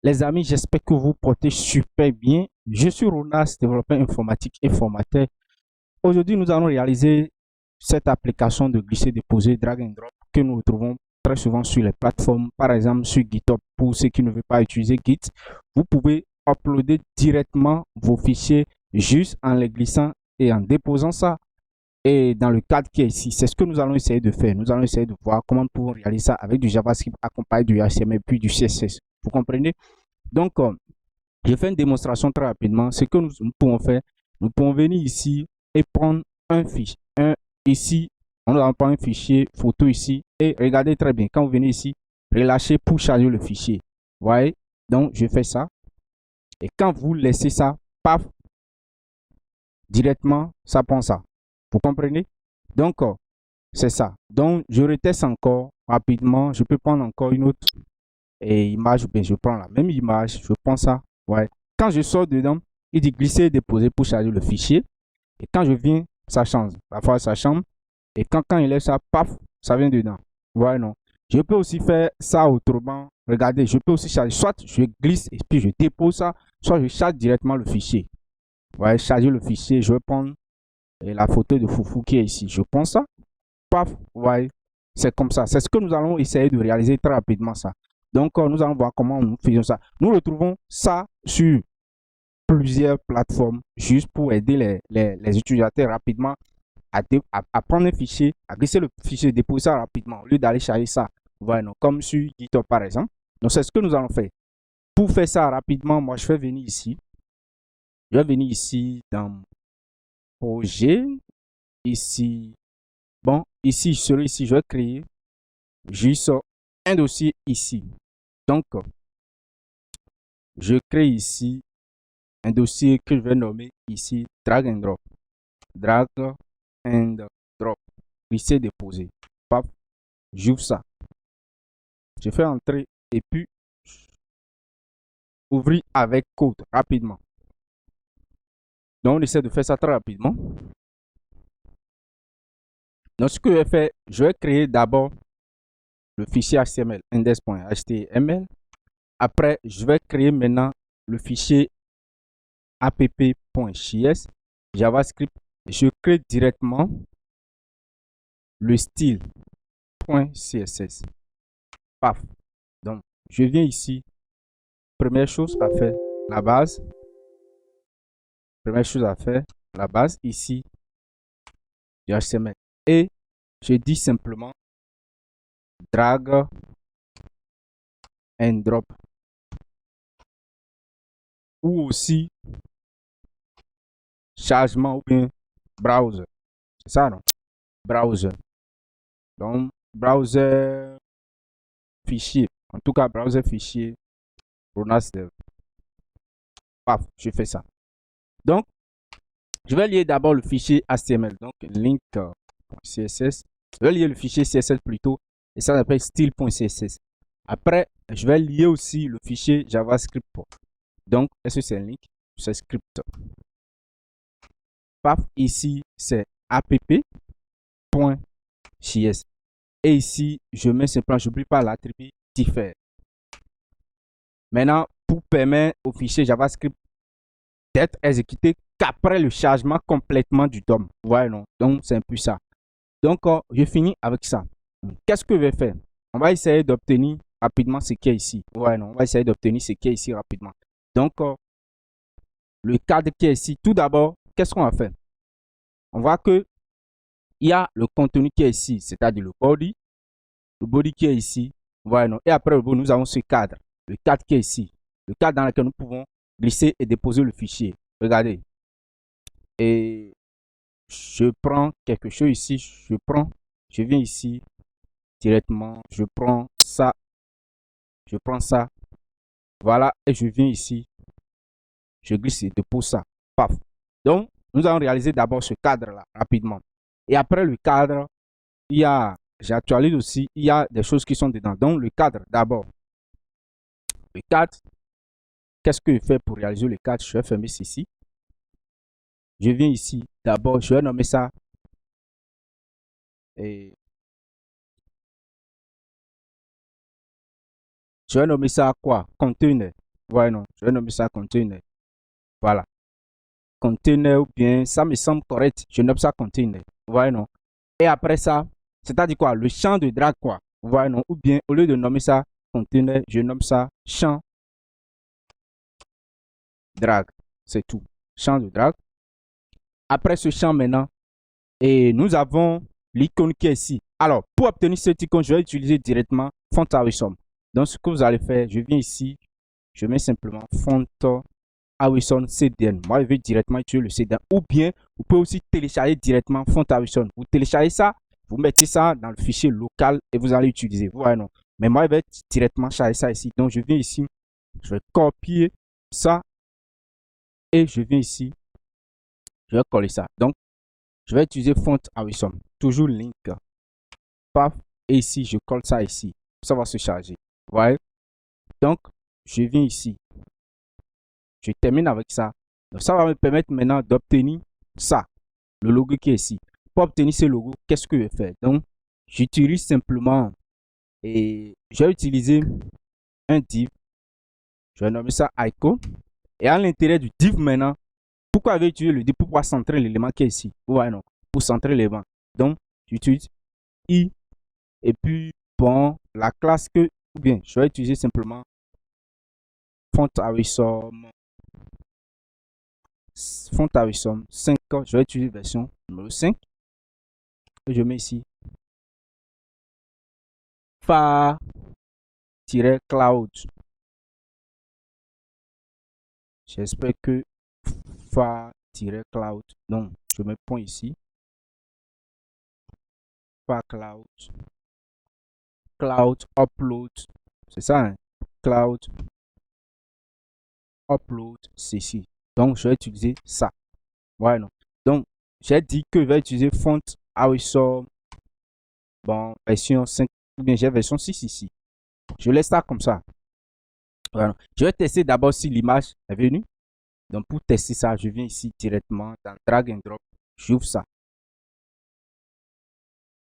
Les amis, j'espère que vous portez super bien. Je suis Ronas, développeur informatique et formateur. Aujourd'hui, nous allons réaliser cette application de glisser-déposer drag and drop que nous retrouvons très souvent sur les plateformes, par exemple sur GitHub. Pour ceux qui ne veulent pas utiliser Git, vous pouvez uploader directement vos fichiers juste en les glissant et en déposant ça. Et dans le cadre qui est ici, c'est ce que nous allons essayer de faire. Nous allons essayer de voir comment nous pouvons réaliser ça avec du JavaScript accompagné du HTML puis du CSS. Vous comprenez? Donc, je fais une démonstration très rapidement. Ce que nous pouvons faire, nous pouvons venir ici et prendre un fichier. Ici, on va prendre un fichier photo ici. Et regardez très bien, quand vous venez ici, relâchez pour charger le fichier. Vous voyez? Donc, je fais ça. Et quand vous laissez ça, paf, directement, ça prend ça. Vous comprenez? Donc, c'est ça. Donc, je reteste encore rapidement. Je peux prendre encore une autre image. Bien, je prends la même image. Je prends ça. Ouais. Quand je sors dedans, il dit glisser et déposer pour charger le fichier. Et quand je viens, ça change. Parfois, ça change. Et quand il lève ça, paf, ça vient dedans. Ouais, non. Je peux aussi faire ça autrement. Regardez, je peux aussi charger. Soit je glisse et puis je dépose ça, soit je charge directement le fichier. Ouais, charger le fichier. Je vais prendre la photo de Foufou qui est ici. Je prends ça, paf, ouais. C'est comme ça. C'est ce que nous allons essayer de réaliser très rapidement, ça. Donc, nous allons voir comment nous faisons ça. Nous retrouvons ça sur plusieurs plateformes juste pour aider les utilisateurs rapidement à prendre un fichier, à glisser le fichier, déposer ça rapidement au lieu d'aller charger ça. Voilà, comme sur GitHub par exemple. Donc, c'est ce que nous allons faire. Pour faire ça rapidement, moi, je vais venir ici. Je vais venir ici dans projet. Ici, bon, ici, ici, je vais créer juste un dossier ici. Donc, je crée ici un dossier que je vais nommer ici drag and drop. Drag and drop. Glisser, déposer. Paf, j'ouvre ça. Je fais entrer et puis ouvrir avec code rapidement. Donc, on essaie de faire ça très rapidement. Donc, ce que je vais faire, je vais créer d'abord le fichier HTML, index.html. Après, je vais créer maintenant le fichier app.js, JavaScript. Je crée directement le style.css. Paf. Donc, je viens ici. Première chose à faire, la base. Première chose à faire, la base ici du HTML. Et je dis simplement drag and drop. Ou aussi chargement ou bien browser. C'est ça, non? Browser. Donc, browser fichier. En tout cas, browser fichier. Pronasdev. Paf, je fais ça. Donc, je vais lier d'abord le fichier HTML. Donc, link.css. Je vais lier le fichier CSS plutôt. Et ça s'appelle style.css. Après, je vais lier aussi le fichier JavaScript. Donc, est-ce que c'est un link? C'est script. Paf, ici, c'est app.js. Et ici, je mets simplement, je n'oublie pas l'attribut diffère. Maintenant, pour permettre au fichier JavaScript d'être exécuté qu'après le chargement complètement du DOM. Voilà, non. Donc, c'est un peu ça. Donc, je finis avec ça. Qu'est-ce que je vais faire? On va essayer d'obtenir rapidement ce qui est ici. Ouais, non. On va essayer d'obtenir ce qui est ici rapidement. Donc, le cadre qui est ici, tout d'abord, qu'est-ce qu'on va faire? On voit que il y a le contenu qui est ici, c'est-à-dire le body qui est ici. Voilà, non. Et après, nous avons ce cadre, le cadre qui est ici, le cadre dans lequel nous pouvons glisser et déposer le fichier. Regardez. Et je prends quelque chose ici, je viens ici directement, je prends ça, voilà, et je viens ici, je glisse et dépose ça, paf. Donc, nous allons réaliser d'abord ce cadre-là rapidement. Et après le cadre, j'actualise aussi, il y a des choses qui sont dedans. Donc, le cadre d'abord. Le cadre, qu'est-ce que je fais pour réaliser le cadre? Je vais fermer ceci. Je viens ici, d'abord, je vais nommer ça et je vais nommer ça quoi? Container. Ouais, non, je vais nommer ça container. Voilà. Container ou bien, ça me semble correct. Je nomme ça container. Ouais, non. Et après ça, c'est-à-dire quoi? Le champ de drag, quoi. Ouais, non. Ou bien, au lieu de nommer ça container, je nomme ça champ drag. C'est tout. Champ de drag. Après ce champ maintenant, et nous avons l'icône qui est ici. Alors, pour obtenir cette icône, je vais utiliser directement Font Awesome. Donc, ce que vous allez faire, je viens ici, je mets simplement Font Awesome CDN. Moi, je vais directement utiliser le CDN. Ou bien, vous pouvez aussi télécharger directement Font Awesome. Vous téléchargez ça, vous mettez ça dans le fichier local et vous allez utiliser. Vous voyez, non. Mais moi, je vais directement charger ça ici. Donc, je viens ici, je vais copier ça et je viens ici, je vais coller ça. Donc, je vais utiliser Font Awesome. Toujours link. Paf. Et ici, je colle ça ici. Ça va se charger. Vous voyez? Donc, je viens ici. Je termine avec ça. Donc, ça va me permettre maintenant d'obtenir ça. Le logo qui est ici. Pour obtenir ce logo, qu'est-ce que je vais faire? Donc, j'utilise simplement et je vais utiliser un div. Je vais nommer ça icon. Et à l'intérieur du div maintenant, pourquoi je vais utiliser le div? Pour pouvoir centrer l'élément qui est ici. Vous voyez, non? Pour centrer l'élément. Donc, j'utilise i. Et puis, bon, la classe que, ou bien, je vais utiliser simplement Font Awesome. Font Awesome 5. Je vais utiliser version numéro 5. Et je mets ici Fa-Cloud. J'espère que Fa-Cloud. Donc, je mets point ici. Fa-Cloud. Cloud Upload. C'est ça, hein? Cloud Upload ceci. Donc, je vais utiliser ça. Ouais, non. Donc, j'ai dit que je vais utiliser Font Awesome. Bon, version 5. Ou bien j'ai version 6 ici. Je laisse ça comme ça. Voilà. Je vais tester d'abord si l'image est venue. Donc, pour tester ça, je viens ici directement dans Drag and Drop. J'ouvre ça.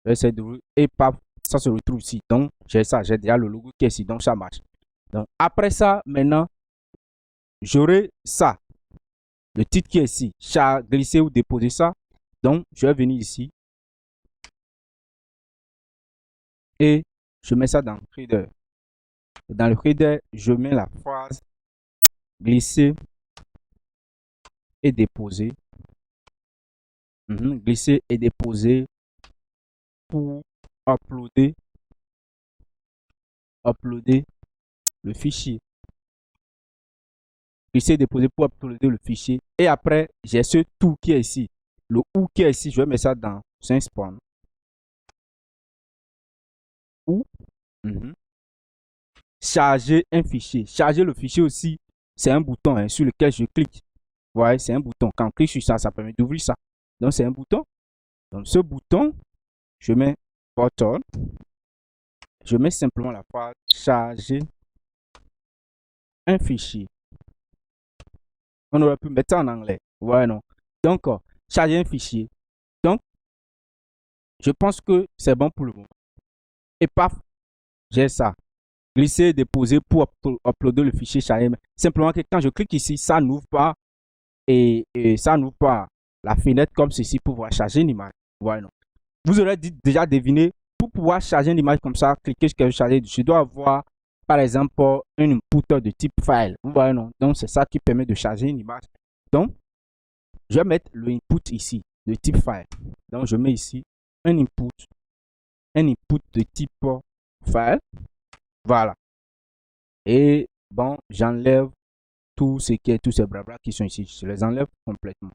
Je vais essayer d'ouvrir. Et paf, ça se retrouve ici. Donc, j'ai ça. J'ai déjà le logo qui est ici. Donc, ça marche. Donc, après ça, maintenant, j'aurai ça. Le titre qui est ici. Glisser ou déposer ça. Donc, je vais venir ici. Et je mets ça dans le header. Dans le header, je mets la phrase glisser et déposer. Glisser et déposer pour uploader le fichier. Glisser et déposer pour uploader le fichier. Et après, j'ai ce tout qui est ici. Le ou qui est ici, je vais mettre ça dans un spawn. Ou charger un fichier. Charger le fichier aussi, c'est un bouton hein, sur lequel je clique. Vous voyez, c'est un bouton. Quand on clique sur ça, ça permet d'ouvrir ça. Donc, c'est un bouton. Donc, ce bouton, je mets button. Je mets simplement la phrase charger un fichier. On aurait pu mettre ça en anglais. Ouais, non. Donc, charger un fichier. Donc, je pense que c'est bon pour le moment. Et paf, j'ai ça. Glisser, déposer pour uploader le fichier chargé. Simplement que quand je clique ici, ça n'ouvre pas et ça n'ouvre pas la fenêtre comme ceci pour pouvoir charger une image. Ouais, non. Vous aurez déjà deviné, pour pouvoir charger une image comme ça, cliquez sur charger. Je dois avoir, par exemple, un input de type file. Vous voyez, non? Donc, c'est ça qui permet de charger une image. Donc, je vais mettre le input ici, de type file. Donc, je mets ici un input de type file. Voilà. Et bon, j'enlève tout ce qui est, tous ces blabla qui sont ici. Je les enlève complètement.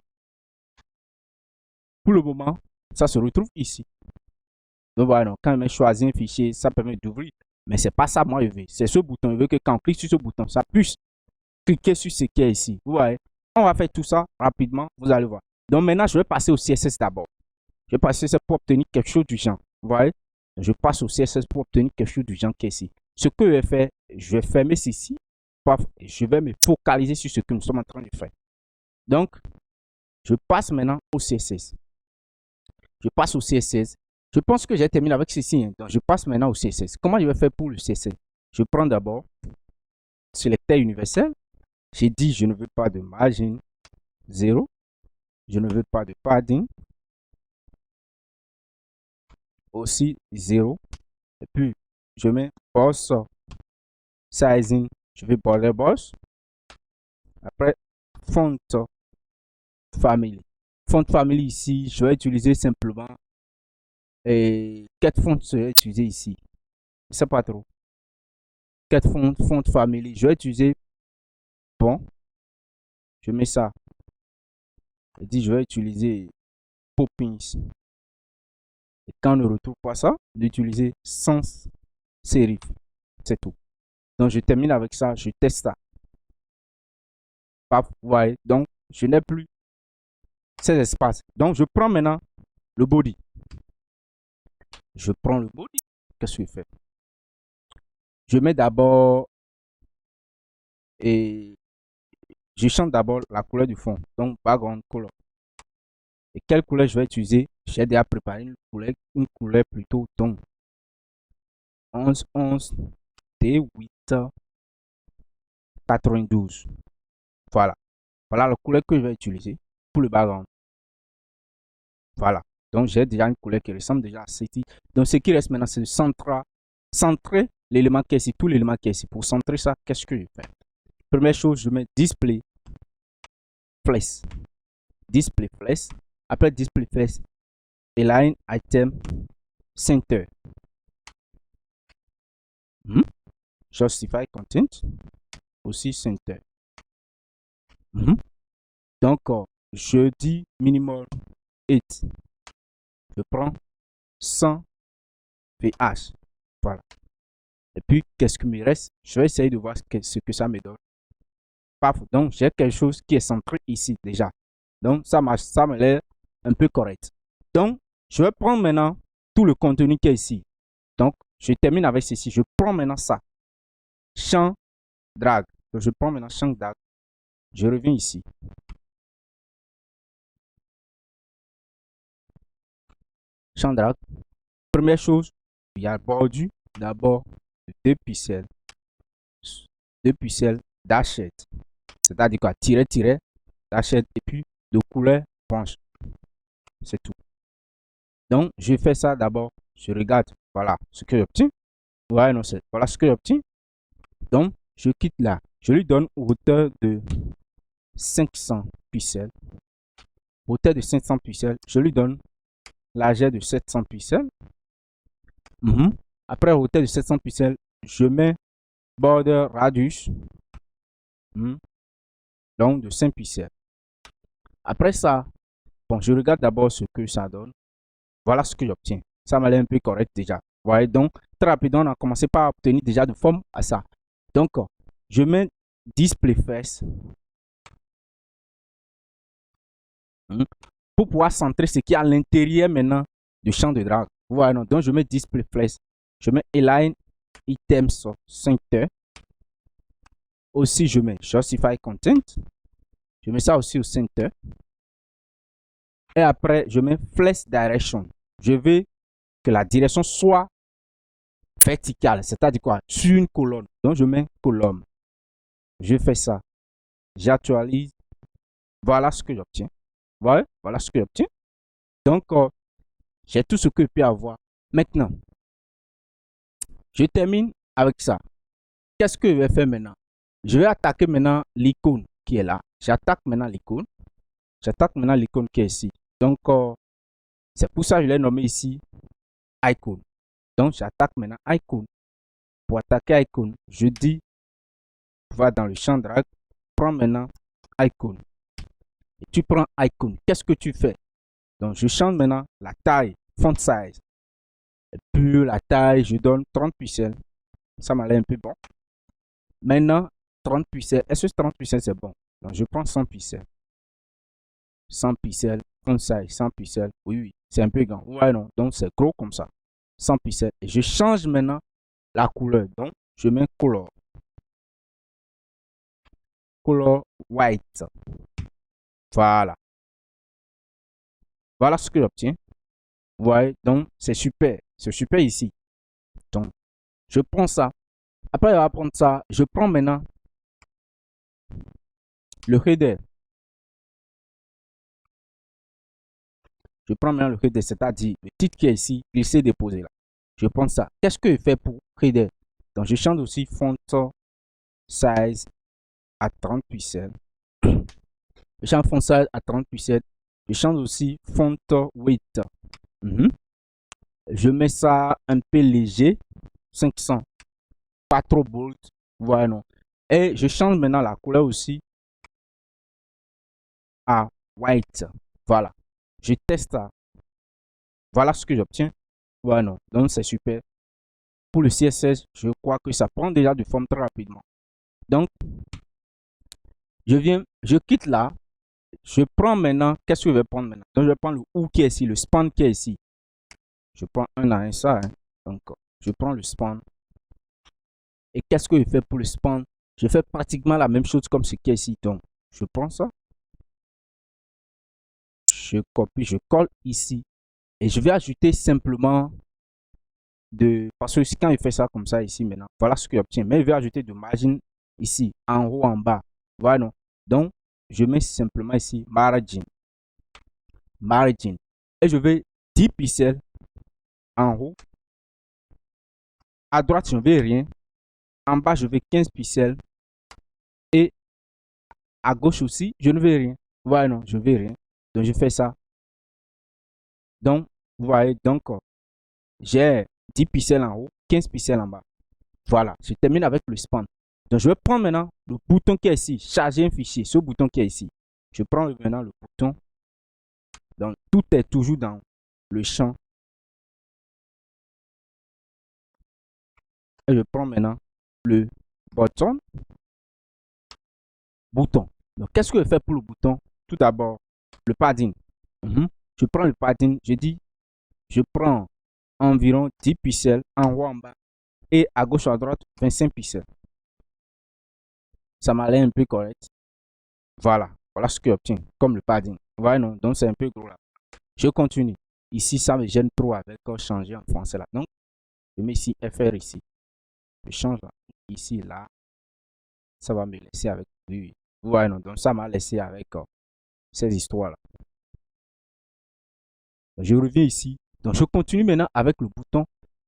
Pour le moment, ça se retrouve ici. Donc voilà, quand je choisis un fichier, ça permet d'ouvrir. Mais c'est pas ça, moi, je veux. C'est ce bouton. Je veux que quand on clique sur ce bouton, ça puisse cliquer sur ce qui est ici. Vous voyez, on va faire tout ça rapidement. Vous allez voir. Donc maintenant, je vais passer au CSS d'abord. Je vais passer ça pour obtenir quelque chose du genre. Vous voyez, je passe au CSS pour obtenir quelque chose du genre qui est ici. Ce que je vais faire, je vais fermer ceci. Je vais me focaliser sur ce que nous sommes en train de faire. Donc, je passe maintenant au CSS. Je passe au CSS. Je pense que j'ai terminé avec ceci. Hein. Donc, je passe maintenant au CSS. Comment je vais faire pour le CSS? Je prends d'abord sélecteur universel. J'ai dit, je ne veux pas de margin 0. Je ne veux pas de padding. Aussi 0. Et puis, je mets boss sizing. Je vais border boss. Après, font family. Font family ici, je vais utiliser simplement. Et quelle font je vais utiliser ici? Je ne sais pas trop. Quelle font family? Je vais utiliser. Bon. Je mets ça. Je dis, je vais utiliser Poppins. Et quand on ne retrouve pas ça, d'utiliser sans serif. C'est tout. Donc, je termine avec ça. Je teste ça. Paf, vous voyez. Donc, je n'ai plus ces espaces. Donc, je prends maintenant le body. Je prends le body. Qu'est-ce que je fais? Je mets d'abord et je change d'abord la couleur du fond. Donc, background color. Et quelle couleur je vais utiliser? J'ai déjà préparé une couleur plutôt donc 11 T8 92. Voilà. Voilà la couleur que je vais utiliser pour le background. Voilà. Donc, j'ai déjà une couleur qui ressemble déjà à celle-ci. Donc, ce qui reste maintenant, c'est de centrer l'élément qui est ici, tout l'élément qui est ici. Pour centrer ça, qu'est-ce que je fais? Première chose, je mets display flex. Display flex. Après display flex, align item center. Justify content. Aussi center. Donc, je dis minimum 8. Je prends 100 VH. Voilà. Et puis, qu'est-ce qui me reste? Je vais essayer de voir ce que ça me donne. Paf. Donc, j'ai quelque chose qui est centré ici déjà. Donc, ça marche, ça me l'air un peu correct. Donc, je vais prendre maintenant tout le contenu qui est ici. Donc, je termine avec ceci. Je prends maintenant ça. Champ drag. Donc, je prends maintenant champ drag. Je reviens ici. Champ drag. Première chose, il y a bordu. D'abord, 2 pixels. 2 pixels d'achète. C'est-à-dire quoi? Tirer, d'achète et puis de couleur blanche. C'est tout. Donc, je fais ça d'abord. Je regarde. Voilà ce que j'obtiens. Ouais, non, voilà ce que j'obtiens. Donc, je quitte là. Je lui donne hauteur de 500 pixels. Hauteur de 500 pixels. Je lui donne largeur de 700 pixels. Après hauteur de 700 pixels, je mets border radius. Donc, de 5 pixels. Après ça, bon, je regarde d'abord ce que ça donne. Voilà ce que j'obtiens. Ça m'a l'air un peu correct déjà. Vous voyez, donc, très rapidement, on a commencé par obtenir déjà de forme à ça. Donc, je mets display face pour pouvoir centrer ce qui est à l'intérieur maintenant du champ de drag. Vous voyez, non? Donc, je mets display face. Je mets align items center. Aussi, je mets justify content. Je mets ça aussi au center. Et après, je mets flex direction. Je veux que la direction soit verticale, c'est-à-dire quoi? Sur une colonne. Donc, je mets colonne. Je fais ça. J'actualise. Voilà ce que j'obtiens. Voilà ce que j'obtiens. Donc, j'ai tout ce que je peux avoir. Maintenant, je termine avec ça. Qu'est-ce que je vais faire maintenant? Je vais attaquer maintenant l'icône qui est là. J'attaque maintenant l'icône. J'attaque maintenant l'icône qui est ici. Donc, c'est pour ça que je l'ai nommé ici icon. Donc, j'attaque maintenant icon. Pour attaquer icon, je dis, va dans le champ drag, prends maintenant icon. Et tu prends icon. Qu'est-ce que tu fais? Donc, je change maintenant la taille, font size. Et puis, la taille, je donne 30 pixels. Ça m'a l'air un peu bon. Maintenant, 30 pixels. Est-ce que 30 pixels, c'est bon? Donc, je prends 100 pixels. 100 pixels, font size, 100 pixels. Oui, c'est un peu grand. Ouais, non. Donc, c'est gros comme ça. 100 pixels. Et je change maintenant la couleur. Donc, je mets color. Color white. Voilà. Voilà ce que j'obtiens. Vous voyez, donc c'est super. C'est super ici. Donc, je prends ça. Après avoir prendre ça, je prends maintenant le header. Je prends maintenant le header, c'est-à-dire le titre qui est ici, glisser, déposer là. Je prends ça. Qu'est-ce que je fais pour header? Donc, je change aussi font size à 30 pixels. Je change font size à 30 pixels. Je change aussi font weight. Je mets ça un peu léger, 500. Pas trop bold. Voilà, non. Et je change maintenant la couleur aussi à white. Voilà. Je teste ça. Voilà ce que j'obtiens. Voilà, non. Donc, c'est super. Pour le CSS, je crois que ça prend déjà de forme très rapidement. Donc, je quitte là. Je prends maintenant, qu'est-ce que je vais prendre maintenant? Donc, je vais prendre le ou qui est ici, le span qui est ici. Je prends un à un ça. Hein. Donc, je prends le span. Et qu'est-ce que je fais pour le span? Je fais pratiquement la même chose comme ce qui est ici. Donc, je prends ça. Je copie, je colle ici. Et je vais ajouter simplement parce que quand il fait ça comme ça ici maintenant, voilà ce que j'obtiens. Mais je vais ajouter de margin ici, en haut, en bas. Voilà, non. Donc, je mets simplement ici margin. Margin. Et je vais 10 pixels en haut. À droite, je ne vais rien. En bas, je vais 15 pixels. Et à gauche aussi, je ne vais rien. Voilà, non, je ne vais rien. Donc, je fais ça. Donc, vous voyez, donc, j'ai 10 pixels en haut, 15 pixels en bas. Voilà, je termine avec le span. Donc, je vais prendre maintenant le bouton qui est ici, charger un fichier, ce bouton qui est ici. Je prends maintenant le bouton. Donc, tout est toujours dans le champ. Et je prends maintenant le button. Bouton. Donc, qu'est-ce que je fais pour le bouton? Tout d'abord, le padding. Je prends le padding, je dis, je prends environ 10 pixels en haut, en bas. Et à gauche, à droite, 25 pixels. Ça m'a l'air un peu correct. Voilà, voilà ce que j'obtiens comme le padding. Voilà, non, donc c'est un peu gros là. Je continue. Ici, ça me gêne trop avec changer en français là. Donc, je mets ici FR ici. Je change là. Ici, là. Ça va me laisser avec. Oui. Ouais, non, donc ça m'a laissé avec ces histoires là. Donc, je reviens ici. Donc, je continue maintenant avec le bouton.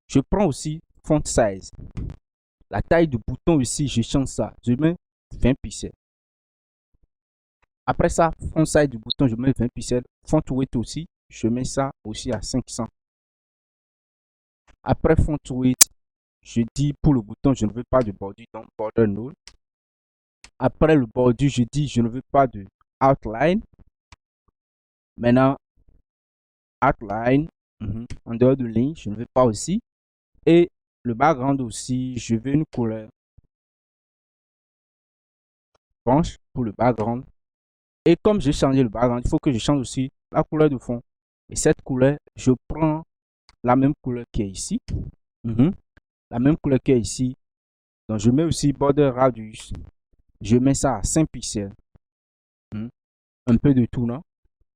Je prends aussi font size. La taille du bouton ici, je change ça. Je mets 20 pixels. Après ça, font size du bouton, je mets 20 pixels. Font weight aussi, je mets ça aussi à 500. Après font weight, je dis pour le bouton, je ne veux pas de border, donc border null. Après le border, je dis je ne veux pas de outline. Maintenant, outline, en dehors de ligne, je ne veux pas aussi. Et le background aussi, je veux une couleur blanche pour le background. Et comme j'ai changé le background, il faut que je change aussi la couleur de fond. Et cette couleur, je prends la même couleur qui est ici. La même couleur qui est ici. Donc, je mets aussi border radius. Je mets ça à 5 pixels. Un peu de tout, non?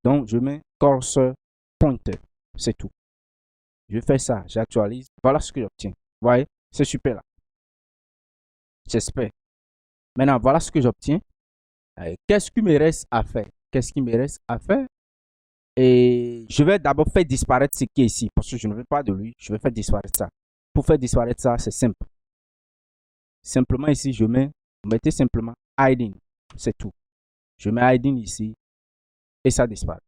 Donc, je mets cursor pointer. C'est tout. Je fais ça, j'actualise. Voilà ce que j'obtiens. Vous voyez? C'est super là. J'espère. Maintenant, voilà ce que j'obtiens. Qu'est-ce qui me reste à faire? Qu'est-ce qui me reste à faire? Et je vais d'abord faire disparaître ce qui est ici. Parce que je ne veux pas de lui. Je vais faire disparaître ça. Pour faire disparaître ça, c'est simple. Simplement ici, je mets, vous mettez simplement hiding. C'est tout. Je mets hiding ici et ça disparaît.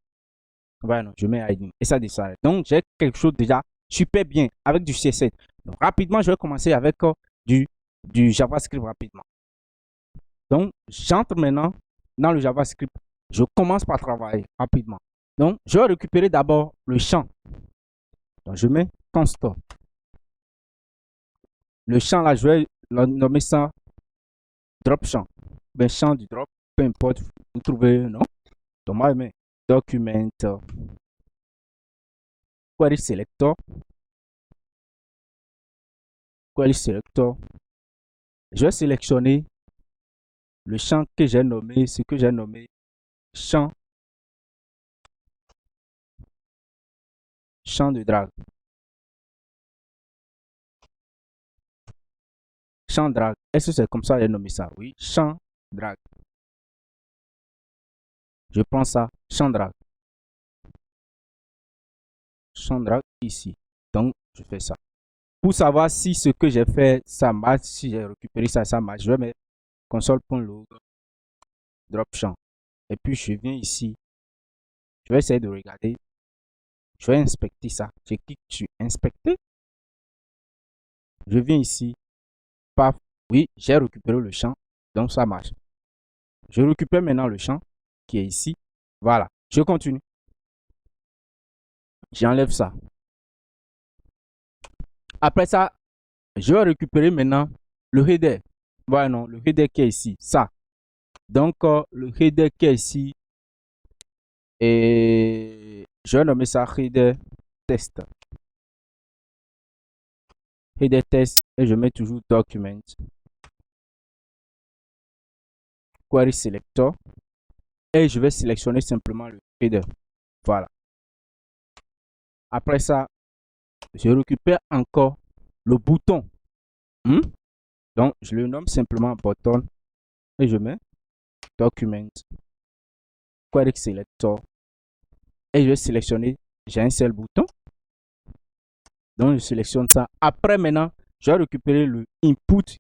Voilà, non, je mets hiding et ça disparaît. Donc, j'ai quelque chose déjà super bien avec du CSS. Donc, rapidement, je vais commencer avec du JavaScript rapidement. Donc, j'entre maintenant dans le JavaScript. Je commence par travailler rapidement. Donc, je vais récupérer d'abord le champ. Donc, je mets constant. Le champ là, je vais nommer ça drop champ. Ben, champ du drop, peu importe, vous trouvez un nom. Donc, moi, je mets document query selector. Query selector. Je vais sélectionner le champ que j'ai nommé, ce que j'ai nommé champ de drag. Champ drag. Est-ce que c'est comme ça que j'ai nommé ça? Oui, champ drag. Je prends ça, champ drag. Champ drag ici. Donc, je fais ça. Pour savoir si ce que j'ai fait, ça marche, si j'ai récupéré ça, ça marche, je vais mettre console.log, drop champ. Et puis, je viens ici. Je vais essayer de regarder. Je vais inspecter ça. Je clique sur inspecter. Je viens ici. Paf. Oui, j'ai récupéré le champ. Donc, ça marche. Je récupère maintenant le champ qui est ici. Voilà. Je continue. J'enlève ça. Après ça, je vais récupérer maintenant le header. Voilà, non, le header qui est ici. Ça. Donc, le header qui est ici. Et je vais nommer ça header test. Header test. Et je mets toujours document. Query selector. Et je vais sélectionner simplement le header. Voilà. Après ça, je récupère encore le bouton. Donc, je le nomme simplement button. Et je mets document. Query selector. Et je vais sélectionner. J'ai un seul bouton. Donc, je sélectionne ça. Après, maintenant, je vais récupérer le input.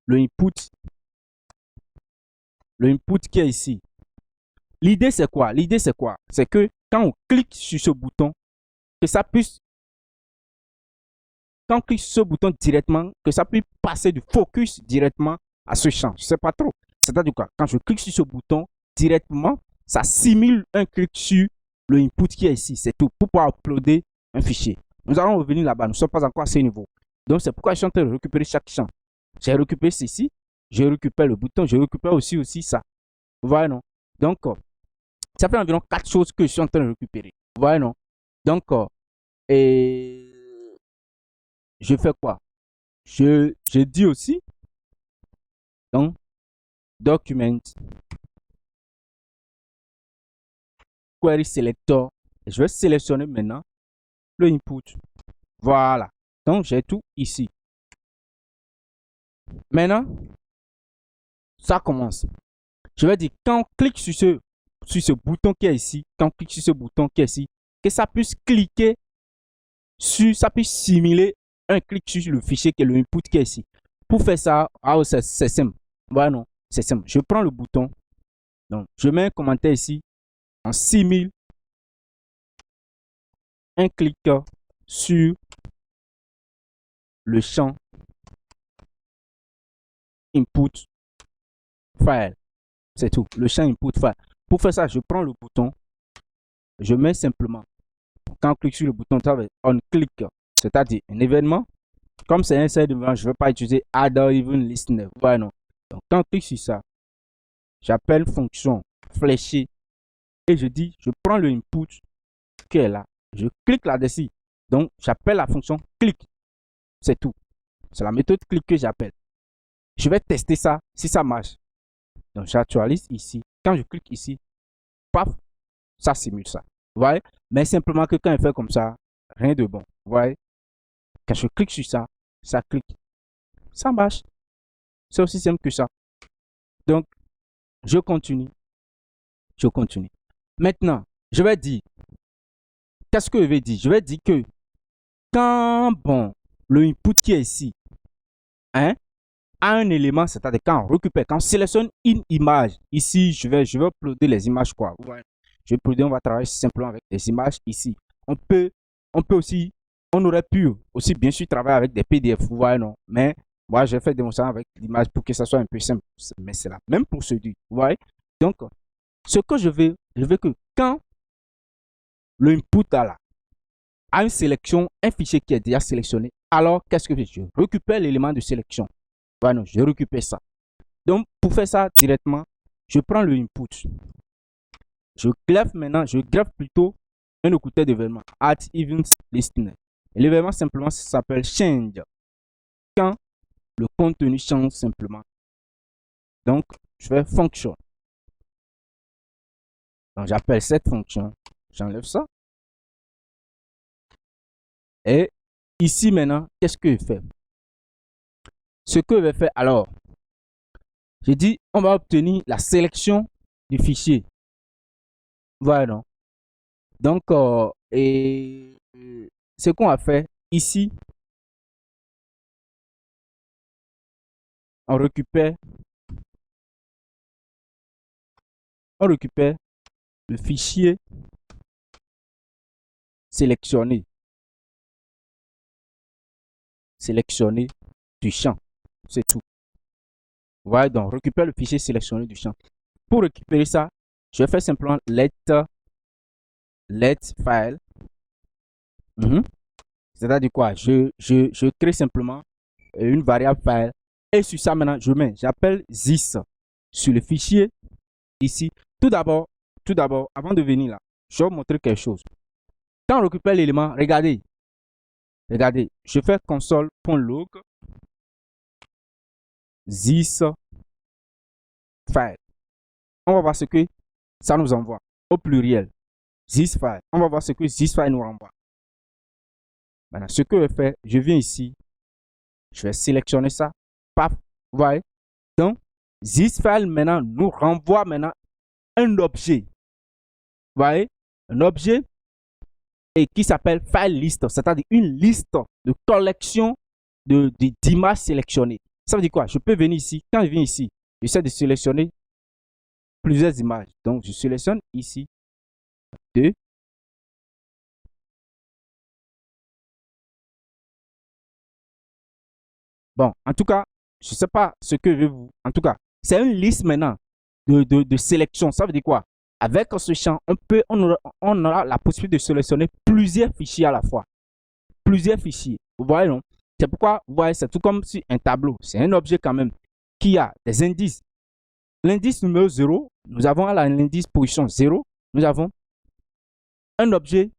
Le input qui est ici. L'idée, c'est quoi? L'idée, c'est quoi? C'est que quand on clique sur ce bouton, que ça puisse, quand on clique sur ce bouton directement, que ça puisse passer du focus directement à ce champ. Je ne sais pas trop. C'est-à-dire quoi? Quand je clique sur ce bouton directement, ça simule un clic sur le input qui est ici. C'est tout. Pour pouvoir uploader un fichier. Nous allons revenir là-bas. Nous ne sommes pas encore à ce niveau. Donc, c'est pourquoi je suis en train de récupérer chaque champ. J'ai récupéré ceci. Je récupère le bouton. Je récupère aussi ça. Vous voyez, non? Donc, ça fait environ 4 choses que je suis en train de récupérer. Vous voyez, non? Donc, et je fais quoi? Je dis aussi, donc, document, query selector. Je vais sélectionner maintenant le input. Voilà. Donc, j'ai tout ici. Maintenant, ça commence. Je vais dire, quand on clique sur ce bouton qui est ici, quand on clique sur ce bouton qui est ici, que ça puisse cliquer sur, ça puisse simuler un clic sur le fichier qui est le input qui est ici. Pour faire ça, c'est simple. Voilà, non, c'est simple. Je prends le bouton. Donc, je mets un commentaire ici. On simule un clic sur le champ input file. C'est tout. Le champ input file. Pour faire ça, je prends le bouton. Je mets simplement. Quand on clique sur le bouton, on clique. C'est-à-dire un événement. Comme c'est un seul événement, je ne vais pas utiliser add even listener. Voilà, non. Donc, quand on clique sur ça, j'appelle fonction fléchée et je dis, je prends le input qui est là. Je clique là-dessus. Donc, j'appelle la fonction click. C'est tout. C'est la méthode click que j'appelle. Je vais tester ça, si ça marche. Donc, j'actualise ici. Quand je clique ici, paf, ça simule ça. Vous voyez? Mais simplement que quand il fait comme ça, rien de bon. Vous voyez? Quand je clique sur ça, ça clique. Ça marche. C'est aussi simple que ça. Donc, je continue. Je continue. Maintenant, je vais dire, qu'est-ce que je vais dire? Je vais dire que quand, bon, le input qui est ici, hein, a un élément, c'est-à-dire quand on récupère, quand on sélectionne une image, ici, je vais uploader les images, quoi. Ouais. Je vais uploader, on va travailler simplement avec des images ici. On peut aussi, on aurait pu aussi, bien sûr, travailler avec des PDF, vous voyez, non? Mais moi, j'ai fait démonstration avec l'image pour que ça soit un peu simple. Mais c'est la même procédure, vous voyez? Donc, ce que je veux que quand le input a une sélection, un fichier qui est déjà sélectionné, alors qu'est-ce que je récupère l'élément de sélection. Voilà, je récupère ça. Donc, pour faire ça directement, je prends le input. Je greffe maintenant, je greffe plutôt un écouteur d'événement, add event listener. Et l'événement simplement s'appelle change. Quand le contenu change simplement. Donc, je fais fonction. Donc, j'appelle cette fonction. J'enlève ça. Et ici maintenant, qu'est-ce que je fais? Ce que je vais faire alors, J'ai dit, on va obtenir la sélection du fichier. Voilà, non? Donc, ce qu'on a fait ici, on récupère le fichier sélectionné du champ. C'est tout. Voilà, donc récupère le fichier sélectionné du champ. Pour récupérer ça, je vais faire simplement let file. C'est-à-dire quoi? Je crée simplement une variable file. Et sur ça, maintenant, j'appelle this sur le fichier ici. Tout d'abord, avant de venir là, je vais vous montrer quelque chose. Quand on récupère l'élément, regardez, je fais console.log this file. On va voir ce que ça nous envoie au pluriel. This file. On va voir ce que this file nous renvoie. Maintenant, ce que je fais, je viens ici, je vais sélectionner ça. Paf, vous voyez. Donc, this file maintenant nous renvoie maintenant un objet. Vous voyez, un objet et qui s'appelle file list, c'est-à-dire une liste de collection d'images sélectionnées. Ça veut dire quoi? Je peux venir ici. Quand je viens ici, j'essaie de sélectionner plusieurs images. Donc, je sélectionne ici 2. Bon, en tout cas, je ne sais pas ce que je vous... En tout cas, c'est une liste maintenant de sélection. Ça veut dire quoi? Avec ce champ, on aura la possibilité de sélectionner plusieurs fichiers à la fois. Plusieurs fichiers. Vous voyez, non? C'est pourquoi, vous voyez, c'est tout comme si un tableau. C'est un objet quand même qui a des indices. L'indice numéro 0, nous avons à l'indice position 0, nous avons un objet